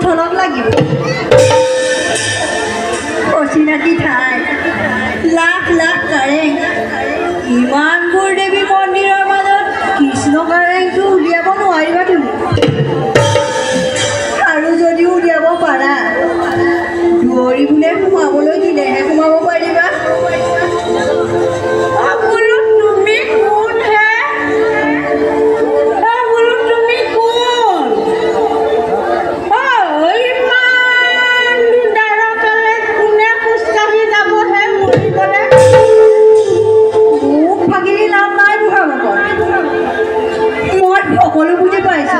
থলক লাগিব অচিনাকি ঠাই লাখ লাখ কাৰেং ইমানবোৰ দেৱী মন্দিৰৰ মাজত কৃষ্ণ কাৰেংটো উলিয়াব নোৱাৰিবা তুমি আৰু যদিও উলিয়াব পাৰা দুৱৰী বোলে সোমাবলৈ দিলেহে সোমাব পাৰিবা সকলো বুজি পাইছো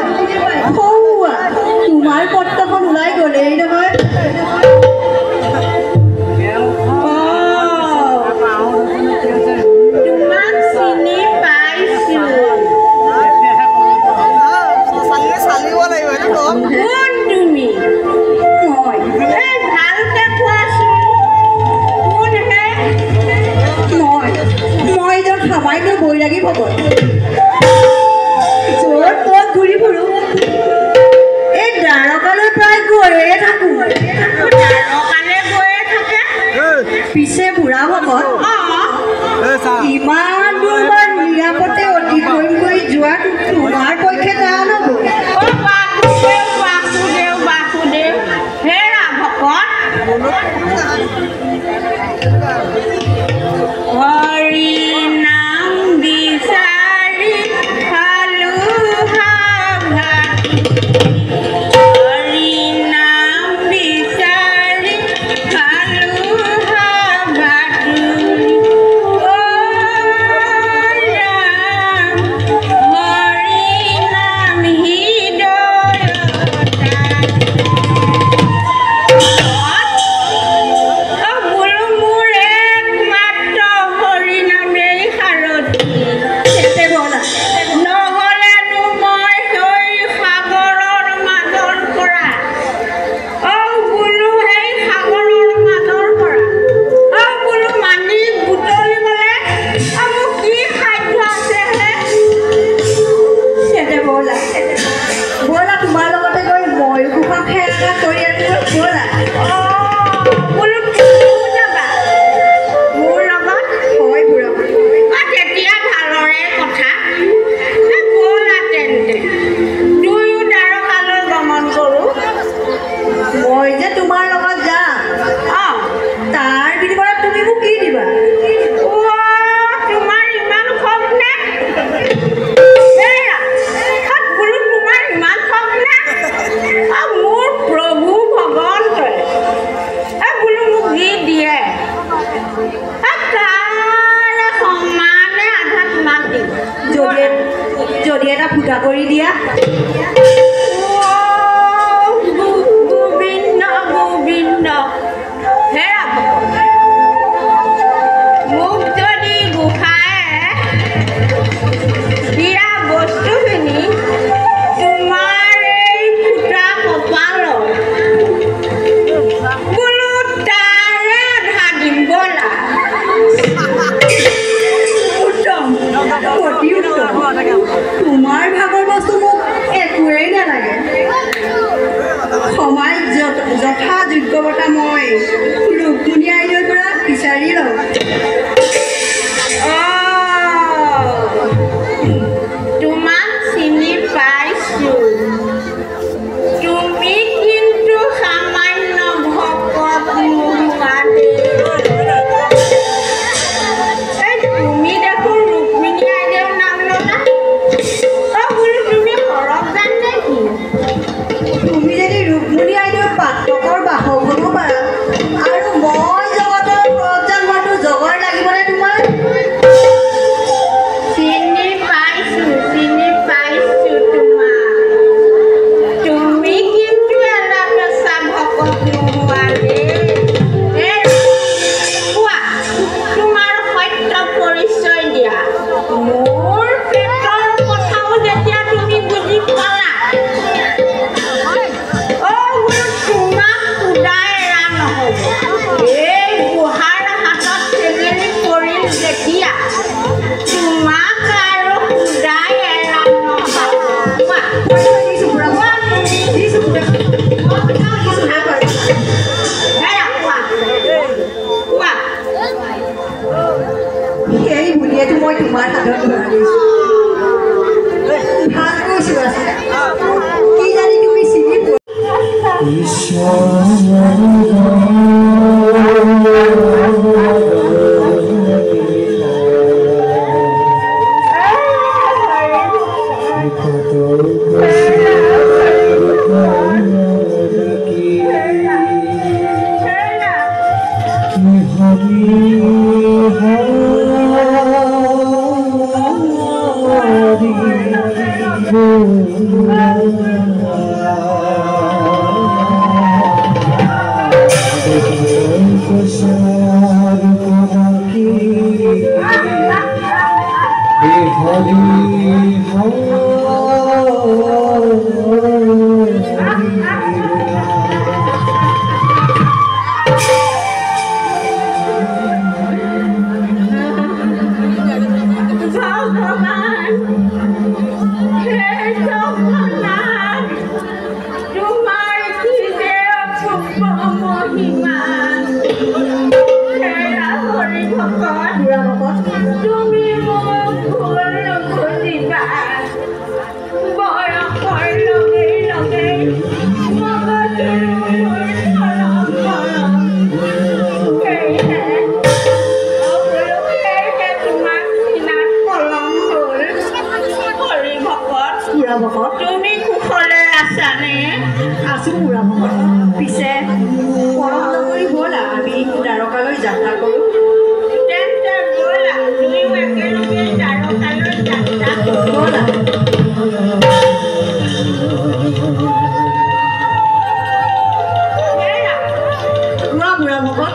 তোমাৰ পত্ৰখন ওলাই গ'লেই নহয় মই এজন সামান্য বৈৰাগী ভকত ঘূৰি ফুৰো এই দ্বাৰকালৈ প্ৰায় গৈয়ে থাকো পিছে বুঢ়া ভকত ইমান দূৰ বাৰ নিৰাপদে অতিক্ৰম কৰি যোৱাটো তোমাৰ পক্ষে টান হ'ব যদি এটা ফুটা কৰি দিয়া গোবিন্দ গোবিন্দ হেৰা মোক যদি গোসাঁই দিয়া বস্তুখিনি তোমাৰ এই ফুটা কপালত বোলো তাৰে আধা দিম ব'লা তোমাৰ ভাগৰ বস্তু মোক একোৱেই নালাগে সমাজ যথা যোগ্যতা মই ৰুক্মিণী আইদেউৰ পৰা বিচাৰি লওঁ তোমাক চিনি পাইছো তুমি কিন্তু সামান্য ভকত নোহোৱা Isso, তোমাৰ হাতত ধৰা দিছোঁ ভাল কৈছোঁ আছে কি জানি তুমি চিনি তুমি কুশলে আছানে? আছো বুঢ়া ভকত। পিছে পৰম নগৰী ব'লা আমি দ্বাৰকালৈ যাত্ৰা কৰোঁ। তেন্তে ব'লা দুয়ো একেলগে দ্বাৰকালৈ যাত্ৰা কৰোঁ। ব'লা। বুঢ়া ভকত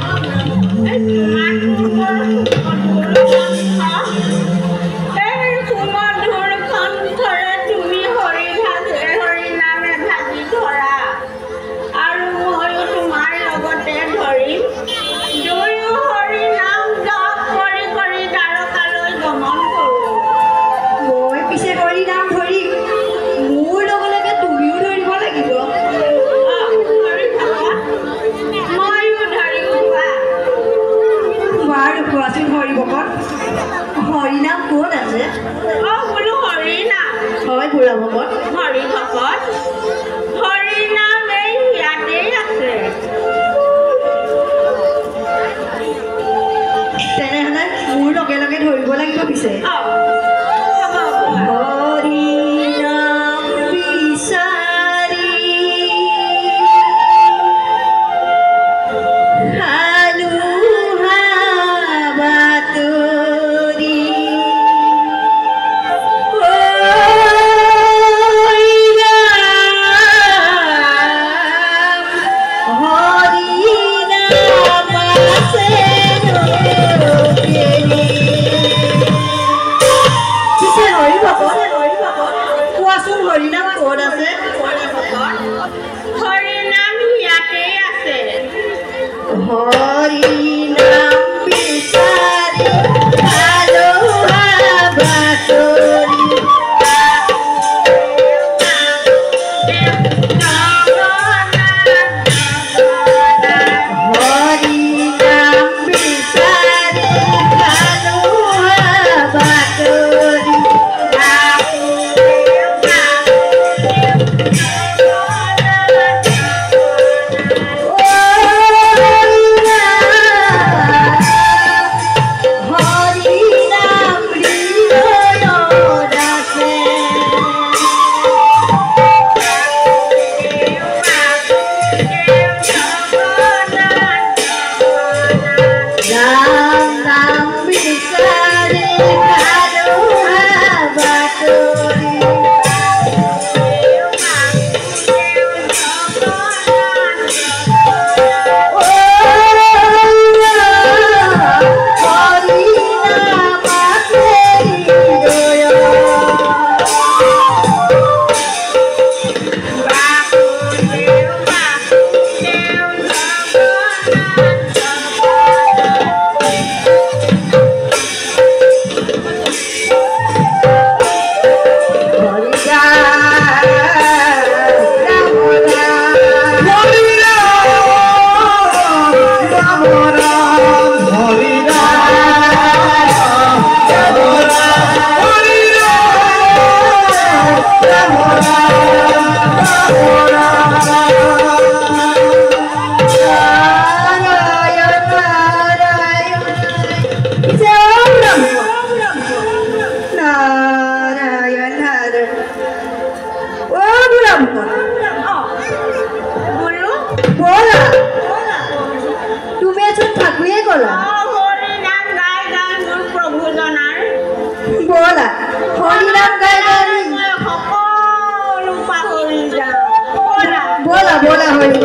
হৰিনাম ক'ত আছে? বোলো হৰিনাম হয় বুঢ়া ভকত। হৰি ভকত হৰিনাম এই ইয়াতেই আছে। তেনেহ'লে মোৰ লগে লগে ধৰিব লাগিব পিছে। হৰিনাম বিচাৰি ব'লা হৰি নাম গাই গাই মোৰ প্ৰভু জনাৰ ব'লা হৰি নাম গাই গাই মই সকলো পাহৰি যাওঁ ব'লা ব'লা ব'লা হৰি